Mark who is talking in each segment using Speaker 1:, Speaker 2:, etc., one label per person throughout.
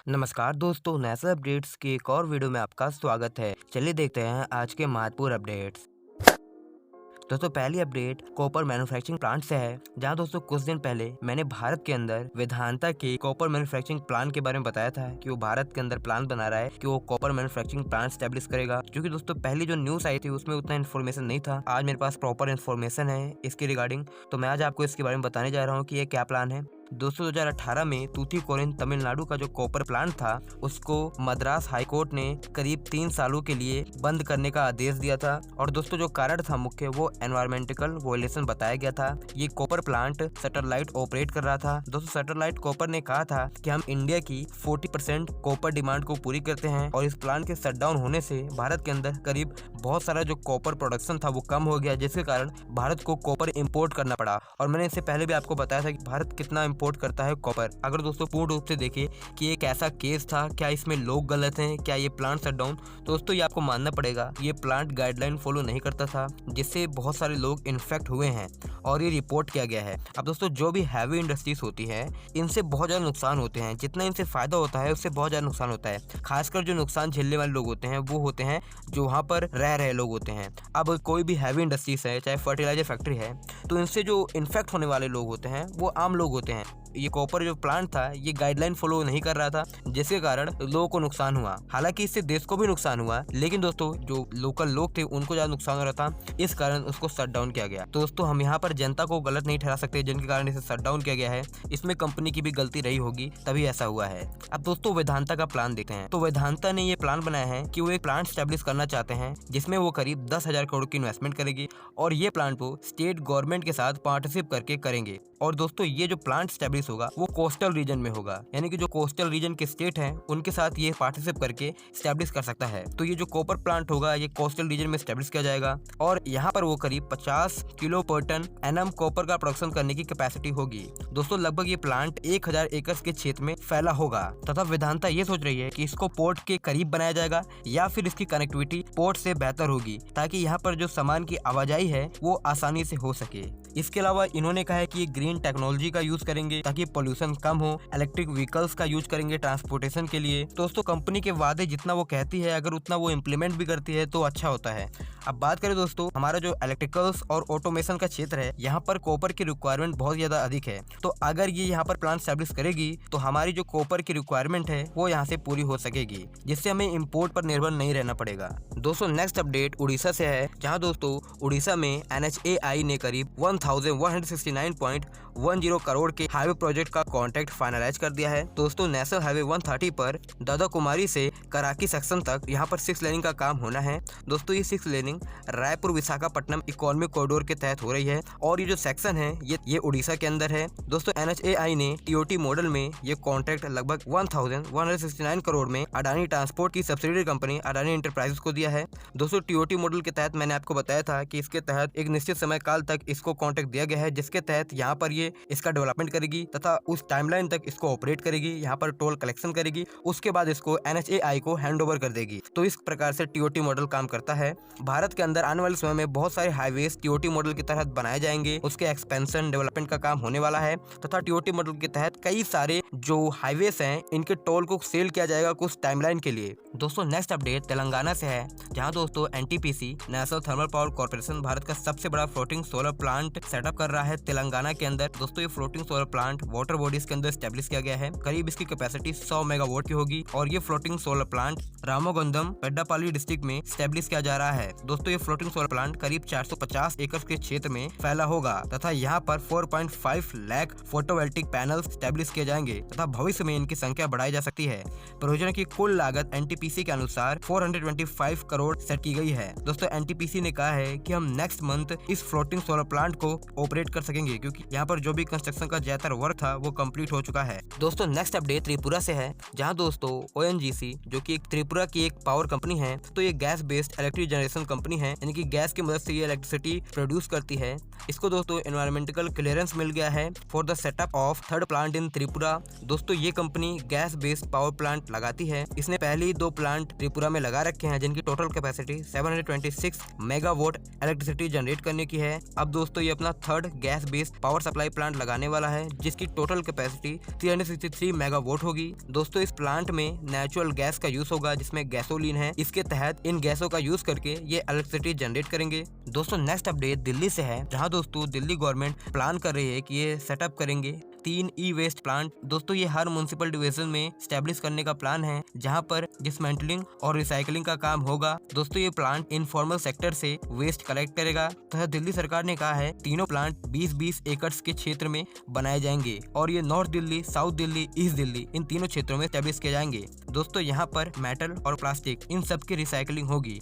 Speaker 1: नमस्कार दोस्तों, national updates की एक और वीडियो में आपका स्वागत है। चलिए देखते हैं आज के महत्वपूर्ण अपडेट्स। दोस्तों पहली अपडेट कॉपर मैन्युफैक्चरिंग प्लांट से है, जहां दोस्तों कुछ दिन पहले मैंने भारत के अंदर वेदांता के कॉपर मैन्युफैक्चरिंग प्लांट के बारे में बताया था कि वो भारत के अंदर प्लान बना रहा है कि वो कॉपर मैन्युफैक्चरिंग प्लांट स्टैब्लिश करेगा। क्योंकि दोस्तों पहली जो न्यूज आई थी उसमें उतना इन्फॉर्मेशन नहीं था। आज मेरे पास प्रॉपर इन्फॉर्मेशन है इसके रिगार्डिंग, तो मैं आज आपको इसके बारे में बताने जा रहा हूँ कि ये क्या प्लान है। दोस्तों 2018 में तूतीकोरिन तमिलनाडु का जो कॉपर प्लांट था उसको मद्रास हाई कोर्ट ने करीब 3 सालों के लिए बंद करने का आदेश दिया था। और दोस्तों जो कारण था मुख्य वो एनवायरमेंटल वॉयलेशन बताया गया था। ये कॉपर प्लांट सैटेलाइट ऑपरेट कर रहा था। दोस्तों सैटेलाइट कॉपर ने कहा था कि हम इंडिया की 40% कॉपर डिमांड को पूरी करते हैं, और इस प्लांट के शटडाउन होने से भारत के अंदर करीब बहुत सारा जो कॉपर प्रोडक्शन था वो कम हो गया, जिसके कारण भारत को कॉपर इंपोर्ट करना पड़ा। और मैंने इससे पहले भी आपको बताया था कि भारत कितना इंपोर्ट करता है कॉपर। अगर दोस्तों पूर्ण रूप से देखें कि एक ऐसा केस था, क्या इसमें लोग गलत हैं, क्या ये प्लांट शटडाउन, तो दोस्तों ये आपको मानना पड़ेगा ये प्लांट गाइडलाइन फॉलो नहीं करता था, जिससे बहुत सारे लोग इन्फेक्ट हुए हैं और ये रिपोर्ट किया गया है। अब दोस्तों जो भी हैवी इंडस्ट्रीज होती है इनसे बहुत ज्यादा नुकसान होते हैं। जितना इनसे फायदा होता है उससे बहुत ज्यादा नुकसान होता है। खासकर जो नुकसान झेलने वाले लोग होते हैं वो होते हैं जो वहाँ पर रह रहे लोग होते हैं। अब कोई भी हैवी इंडस्ट्रीज है, चाहे फर्टिलाइजर फैक्ट्री है, तो इनसे जो इन्फेक्ट होने वाले लोग होते हैं वो आम लोग होते हैं। ये कॉपर जो प्लांट था ये गाइडलाइन फॉलो नहीं कर रहा था, जिसके कारण लोगों को नुकसान हुआ। हालांकि इससे देश को भी नुकसान हुआ, लेकिन दोस्तों जो लोकल लोग थे उनको ज्यादा नुकसान हो रहा था, इस कारण उसको शट डाउन किया गया। तो दोस्तों हम यहाँ पर जनता को गलत नहीं ठहरा सकते जिनके कारण इसे शट डाउन किया गया है। इसमें कंपनी की भी गलती रही होगी, तभी ऐसा हुआ है। अब दोस्तों वेदांता का प्लान देखते हैं। तो वेदांता ने ये प्लान बनाया है कि वो एक प्लांट स्टैब्लिश करना चाहते हैं, जिसमें वो करीब 10,000 करोड़ की इन्वेस्टमेंट करेगी, और ये प्लांट वो स्टेट गवर्नमेंट के साथ पार्टनरशिप करके करेंगे। और दोस्तों ये जो प्लांट स्टैब्लिश होगा वो कोस्टल रीजन में होगा, यानी कि जो कोस्टल रीजन के स्टेट हैं उनके साथ ये पार्टनरशिप करके स्टैब्लिश कर सकता है। तो ये जो कॉपर प्लांट होगा ये कोस्टल रीजन में स्टैब्लिश किया जाएगा, और यहाँ पर वो करीब 50 किलो पर टन एनम कॉपर का प्रोडक्शन करने की कैपेसिटी होगी। दोस्तों लगभग ये प्लांट 1000 एकड़ के क्षेत्र में फैला होगा, तथा वेदांता ये सोच रही है कि इसको पोर्ट के करीब बनाया जाएगा या फिर इसकी कनेक्टिविटी पोर्ट से बेहतर होगी, ताकि यहाँ पर जो सामान की आवाजाही है वो आसानी से हो सके। इसके अलावा इन्होंने कहा है कि ये ग्रीन टेक्नोलॉजी का यूज करेंगे ताकि पोल्यूशन कम हो, इलेक्ट्रिक व्हीकल्स का यूज करेंगे ट्रांसपोर्टेशन के लिए। दोस्तों कंपनी के वादे जितना वो कहती है अगर उतना वो इम्प्लीमेंट भी करती है तो अच्छा होता है। अब बात करें दोस्तों हमारा जो इलेक्ट्रिकल्स और ऑटोमेशन का क्षेत्र है, यहाँ पर कॉपर की रिक्वायरमेंट बहुत ज्यादा अधिक है। तो अगर ये यहाँ पर प्लांट स्टैब्लिश करेगी तो हमारी जो कॉपर की रिक्वायरमेंट है वो यहाँ से पूरी हो सकेगी, जिससे हमें इम्पोर्ट पर निर्भर नहीं रहना पड़ेगा। दोस्तों नेक्स्ट अपडेट उड़ीसा से है, जहाँ दोस्तों उड़ीसा में NHAI ने करीब 1169.10 करोड़ के हाईवे प्रोजेक्ट का कॉन्ट्रैक्ट फाइनलाइज कर दिया है। दोस्तों नेशनल हाईवे 130 पर दादा कुमारी से कराकी सेक्शन तक यहाँ पर 6 लेनिंग का काम होना है। दोस्तों ये 6 laning Raipur Visakhapatnam economic corridor के तहत हो रही है, और ये जो सेक्शन है ये उड़ीसा के अंदर है। दोस्तों NHAI ने TOT मॉडल में ये कॉन्ट्रैक्ट लगभग 1169 करोड़ में अडानी ट्रांसपोर्ट की सब्सिडियरी कंपनी अडानी इंटरप्राइजेस को दिया है। दोस्तों TOT मॉडल के तहत मैंने आपको बताया था कि इसके तहत एक निश्चित समय काल तक इसको कॉन्ट्रैक्ट दिया गया है, जिसके तहत यहाँ पर ये इसका डेवलपमेंट करेगी तथा उस टाइमलाइन तक इसको ऑपरेट करेगी, यहाँ पर टोल कलेक्शन करेगी, उसके बाद इसको NHAI को हैंड ओवर कर देगी। तो इस प्रकार से TOT मॉडल काम करता है। भारत के अंदर आने वाले समय में बहुत सारे हाईवेज TOT मॉडल के तहत बनाए जाएंगे, उसके एक्सपेंशन डेवलपमेंट का काम होने वाला है, तथा TOT मॉडल के तहत कई सारे जो हाईवेज हैं इनके टोल को सेल किया जाएगा कुछ टाइमलाइन के लिए। दोस्तों नेक्स्ट अपडेट तेलंगाना से है, जहां दोस्तों NTPC national thermal power corporation Bharat का सबसे बड़ा फ्लोटिंग सोलर प्लांट सेटअप कर रहा है तेलंगाना के अंदर। दोस्तों ये floating solar plant water bodies के अंदर स्टैब्लिश किया गया है। करीब इसकी कैपेसिटी 100 मेगावाट की होगी, और ये फ्लोटिंग सोलर प्लांट रामोगंदम पेड्डापाली डिस्ट्रिक्ट में स्टैब्लिश किया जा रहा है। दोस्तों ये फ्लोटिंग सोलर प्लांट करीब 450 एकड़ के क्षेत्र में फैला होगा, तथा यहाँ पर 4.5 लाख फोटोवोल्टिक पैनल स्टैब्लिश किए जाएंगे, तथा भविष्य में इनकी संख्या बढ़ाई जा सकती है। परियोजना की कुल लागत NTPC के अनुसार 425 करोड़ सेट की गई है। दोस्तों NTPC ने कहा है कि हम नेक्स्ट मंथ इस फ्लोटिंग सोलर प्लांट को ऑपरेट कर सकेंगे, क्योंकि यहाँ पर जो भी कंस्ट्रक्शन का ज्यादातर वर्क था वो कंप्लीट हो चुका है। दोस्तों नेक्स्ट अपडेट त्रिपुरा से है, जहाँ दोस्तों ONGC जो कि एक त्रिपुरा की एक पावर कंपनी है, तो ये gas based electric generation company है, यानी कि गैस की मदद से ये इलेक्ट्रिसिटी प्रोड्यूस करती है। इसको दोस्तों एनवायरमेंटल क्लियरेंस मिल गया है for the setup of third plant in Tripura. दोस्तों ये company gas based power plant लगाती है। इसने पहले ही 2 प्लांट त्रिपुरा में लगा रखे हैं जिनकी total capacity 726 megawatt electricity generate करने की है। अब दोस्तों ये अपना third gas based power supply plant लगाने वाला है जिसकी टोटल कैपेसिटी 363 मेगावाट होगी। दोस्तों इस प्लांट में नेचुरल गैस का यूज होगा जिसमें गैसोलीन है। इसके तहत इन गैसों का यूज करके ये इलेक्ट्रिसिटी जनरेट करेंगे। दोस्तों नेक्स्ट अपडेट दिल्ली से है, जहां दोस्तों दिल्ली गवर्नमेंट प्लान कर रही है कि ये सेटअप करेंगे 3 ई वेस्ट प्लांट। दोस्तों ये हर म्युनिसिपल डिवीजन में स्टैब्लिश करने का प्लान है जहां पर डिसमेंटलिंग और रिसाइकलिंग का काम होगा। दोस्तों ये प्लांट इनफॉर्मल सेक्टर से वेस्ट कलेक्ट करेगा तथा दिल्ली सरकार ने कहा है तीनों प्लांट 20-20 एकड़ के क्षेत्र में बनाए जाएंगे और ये north Delhi, south Delhi, east Delhi इन तीनों क्षेत्रों में स्टैब्लिश किए जाएंगे। दोस्तों यहाँ पर मेटल और प्लास्टिक इन सब की रिसाइकलिंग होगी।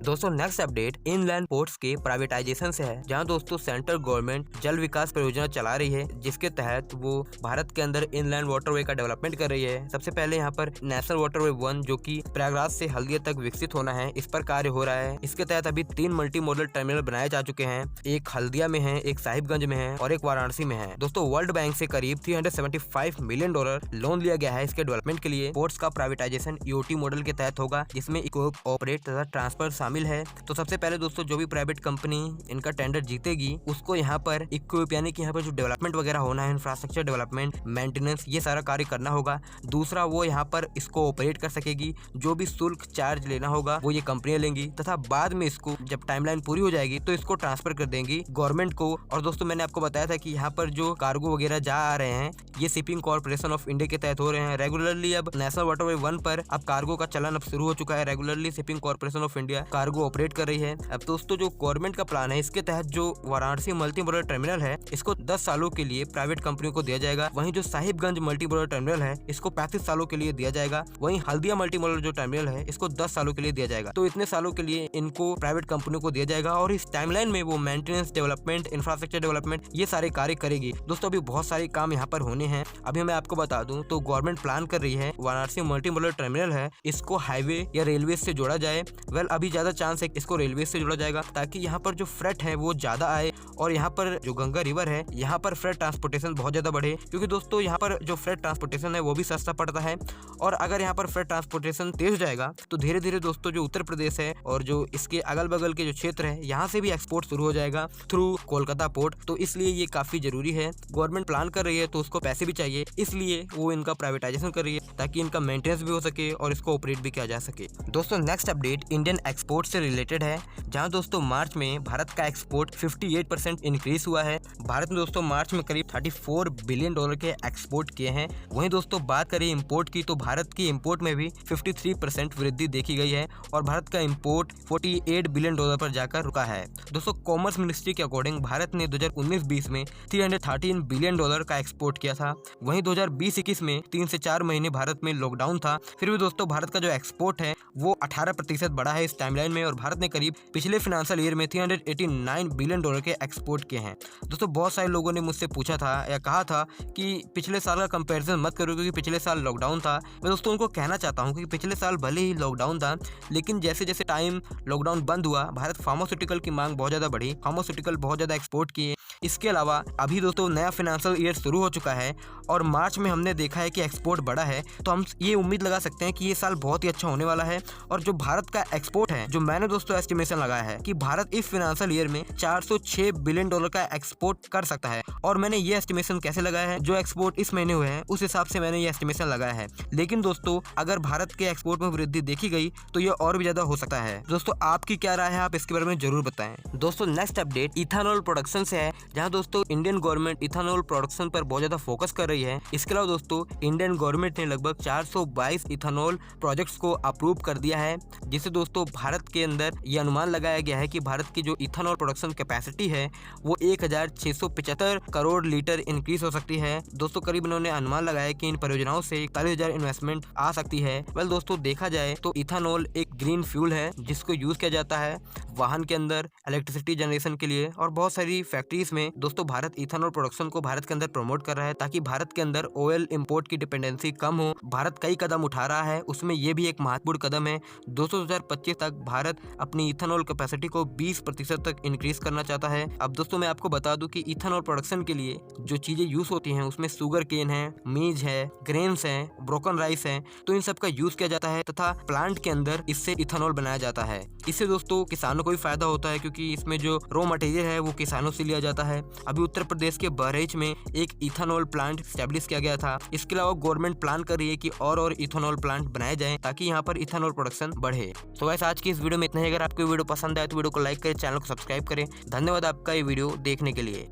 Speaker 1: दोस्तों नेक्स्ट अपडेट इनलैंड पोर्ट्स के प्राइवेटाइजेशन से है, जहां दोस्तों सेंट्रल गवर्नमेंट जल विकास परियोजना चला रही है जिसके तहत वो भारत के अंदर इनलैंड वाटरवे का डेवलपमेंट कर रही है। सबसे पहले यहां पर नेशनल वाटरवे 1 जो कि प्रयागराज से हल्दिया तक विकसित होना है, इस पर कार्य हो रहा है। इसके तहत अभी 3 मल्टी मॉडल टर्मिनल बनाए जा चुके हैं, एक हल्दिया में है, एक साहिबगंज में है और एक वाराणसी में है। दोस्तों वर्ल्ड बैंक से करीब $375 मिलियन लोन लिया गया है इसके डेवलपमेंट के लिए। पोर्ट्स का प्राइवेटाइजेशन ईओटी मॉडल के तहत होगा जिसमें इक्विप, ऑपरेट तथा ट्रांसफर शामिल है। तो सबसे पहले दोस्तों जो भी प्राइवेट कंपनी इनका टेंडर जीतेगी उसको यहाँ पर इक्विप यानी कि यहाँ पर जो डेवलपमेंट वगैरह होना है, इंफ्रास्ट्रक्चर डेवलपमेंट, मेंटेनेंस, ये सारा कार्य करना होगा। दूसरा वो यहाँ पर इसको ऑपरेट कर सकेगी, जो भी शुल्क चार्ज लेना होगा वो ये कंपनियां लेंगी तथा बाद में इसको जब टाइमलाइन पूरी हो जाएगी तो इसको ट्रांसफर कर देंगी गवर्नमेंट को। और दोस्तों मैंने आपको बताया था कि यहाँ पर जो कार्गो वगैरह जा आ रहे हैं ये शिपिंग कॉर्पोरेशन ऑफ इंडिया के तहत हो रहे हैं रेगुलरली। अब नेशनल वाटरवे 1 पर अब कार्गो का चलन अब शुरू हो चुका है। Regularly shipping corporation of India cargo operate कर रही है। अब दोस्तों जो गवर्नमेंट का प्लान है इसके तहत जो वाराणसी मल्टी मॉडल टर्मिनल है इसको 10 सालों के लिए प्राइवेट कंपनियों को दिया जाएगा। वहीं जो साहिबगंज मल्टी मॉडल टर्मिनल है इसको 35 सालों के लिए दिया जाएगा। वहीं हल्दिया मल्टी मॉडल जो टर्मिनल है इसको 10 सालों के लिए दिया जाएगा। तो इतने सालों के लिए इनको प्राइवेट कंपनियों को दिया जाएगा और इस टाइमलाइन में वो मेंटेनेंस, डेवलपमेंट, इंफ्रास्ट्रक्चर डेवलपमेंट ये सारे कार्य करेगी। दोस्तों अभी बहुत सारे काम यहाँ पर होने हैं। अभी मैं आपको बता दूं तो गवर्नमेंट प्लान कर रही है वाराणसी मल्टी मॉडल टर्मिनल है इसको हाईवे या रेलवे से जोड़ा जाए। वेल अभी ज्यादा चांस है इसको रेलवे से जोड़ा जाएगा ताकि यहाँ पर जो फ्रेट है वो ज्यादा आए और यहाँ पर जो गंगा रिवर है यहाँ पर फ्रेट ट्रांसपोर्टेशन बहुत ज्यादा बढ़े, क्योंकि दोस्तों यहाँ पर जो फ्रेट ट्रांसपोर्टेशन है वो भी सस्ता पड़ता है। और अगर यहाँ पर फ्रेट ट्रांसपोर्टेशन तेज हो जाएगा तो धीरे धीरे दोस्तों जो उत्तर प्रदेश है और जो इसके अगल बगल के जो क्षेत्र है यहाँ से भी एक्सपोर्ट शुरू हो जाएगा थ्रू कोलकाता पोर्ट। तो इसलिए ये काफी जरूरी है। गवर्नमेंट प्लान कर रही है तो उसको पैसे भी चाहिए, इसलिए वो इनका प्राइवेटाइजेशन कर रही है ताकि इनका मेंटेनेंस भी हो सके और इसको ऑपरेट भी किया जा सके। दोस्तों नेक्स्ट अपडेट इंडियन एक्सपोर्ट से रिलेटेड है, जहाँ दोस्तों मार्च में भारत का एक्सपोर्ट 58% इंक्रीज हुआ है। भारत ने दोस्तों मार्च में करीब $34 बिलियन के एक्सपोर्ट किए हैं। वहीं दोस्तों बात करें इंपोर्ट की तो भारत की इंपोर्ट में भी 53% वृद्धि देखी गई है और भारत का इंपोर्ट $48 बिलियन पर जाकर रुका है। दोस्तों कॉमर्स मिनिस्ट्री के अकॉर्डिंग भारत ने 2019-20 में $313 बिलियन का एक्सपोर्ट किया था। वहीं 2020-21 में 3 से 4 महीने भारत में लॉकडाउन था, फिर भी दोस्तों भारत का जो एक्सपोर्ट है वो 18% बढ़ा है इस टाइमलाइन में और भारत ने करीब पिछले फाइनेंशियल ईयर में $389 बिलियन के एक्सपोर्ट किए हैं। दोस्तों बहुत सारे लोगों ने मुझसे पूछा था या कहा था कि पिछले साल का कंपैरिजन मत करो क्योंकि पिछले साल लॉकडाउन था। मैं दोस्तों उनको कहना चाहता हूं कि पिछले साल भले ही लॉकडाउन था लेकिन जैसे जैसे टाइम लॉकडाउन बंद हुआ भारत फार्मास्यूटिकल की मांग बहुत ज्यादा बढ़ी, फार्मास्यूटिकल बहुत ज्यादा एक्सपोर्ट किए। इसके अलावा अभी दोस्तों नया फाइनेंशियल ईयर शुरू हो चुका है और मार्च में हमने देखा है कि एक्सपोर्ट बढ़ा है, तो हम ये उम्मीद लगा सकते हैं कि ये साल बहुत ही अच्छा होने वाला है। और जो भारत का एक्सपोर्ट है, जो मैंने दोस्तों एस्टिमेशन लगाया है कि भारत इस फाइनेंशियल ईयर में $406 बिलियन का एक्सपोर्ट कर सकता है। और मैंने ये एस्टिमेशन कैसे लगाया है, जो एक्सपोर्ट इस महीने हुए हैं उस हिसाब से मैंने ये एस्टिमेशन लगाया है। लेकिन दोस्तों अगर भारत के एक्सपोर्ट में वृद्धि देखी गई तो ये और भी ज्यादा हो सकता है। दोस्तों आपकी क्या राय है, आप इसके बारे में जरूर बताएं। दोस्तों नेक्स्ट अपडेट इथेनॉल प्रोडक्शन से है, जहां दोस्तों इंडियन गवर्नमेंट इथेनॉल प्रोडक्शन पर बहुत ज्यादा फोकस कर रही है। इसके अलावा दोस्तों इंडियन गवर्नमेंट ने लगभग 422 इथेनॉल प्रोजेक्ट्स को अप्रूव कर दिया है, जिससे दोस्तों भारत के अंदर ये अनुमान लगाया गया है कि भारत की जो इथेनॉल प्रोडक्शन कैपेसिटी है वो 1675 करोड़ लीटर इंक्रीज हो सकती है। दोस्तों करीब इन्होंने अनुमान लगाया कि इन परियोजनाओं से 41,000 इन्वेस्टमेंट आ सकती है। वेल दोस्तों देखा जाए तो इथेनॉल एक ग्रीन फ्यूल है जिसको यूज किया जाता है वाहन के अंदर, इलेक्ट्रिसिटी जनरेशन के लिए और बहुत सारी फैक्ट्रीज में। दोस्तों भारत इथेनॉल प्रोडक्शन को भारत के अंदर प्रमोट कर रहा है ताकि भारत के अंदर ऑयल इंपोर्ट की डिपेंडेंसी कम हो। भारत कई कदम उठा रहा है, उसमें ये भी एक महत्वपूर्ण कदम है। 2025 तक भारत भारत अपनी इथेनॉल कैपेसिटी को 20% तक इंक्रीज करना चाहता है। अब दोस्तों मैं आपको बता दूं कि इथेनॉल प्रोडक्शन के लिए जो चीजें यूज होती हैं उसमें सुगर केन है, मीज है, ग्रेन्स है, ब्रोकन राइस है, तो इन सब का यूज किया जाता है तथा प्लांट के अंदर इससे इथेनॉल बनाया जाता है। इससे दोस्तों किसानों को भी फायदा होता है क्योंकि इसमें जो रॉ मटेरियल है वो किसानों से लिया जाता है। अभी उत्तर प्रदेश के बहराइच में एक इथेनॉल प्लांट स्टैब्लिश किया गया था। इसके अलावा गवर्नमेंट प्लान कर रही है कि और इथेनॉल प्लांट बनाए जाएं ताकि यहाँ पर इथेनॉल प्रोडक्शन बढ़े। तो गाइस आज की इस वीडियो में इतना ही। अगर आपको वीडियो पसंद आए तो वीडियो को लाइक करें, चैनल को सब्सक्राइब करें। धन्यवाद आपका ये वीडियो देखने के लिए।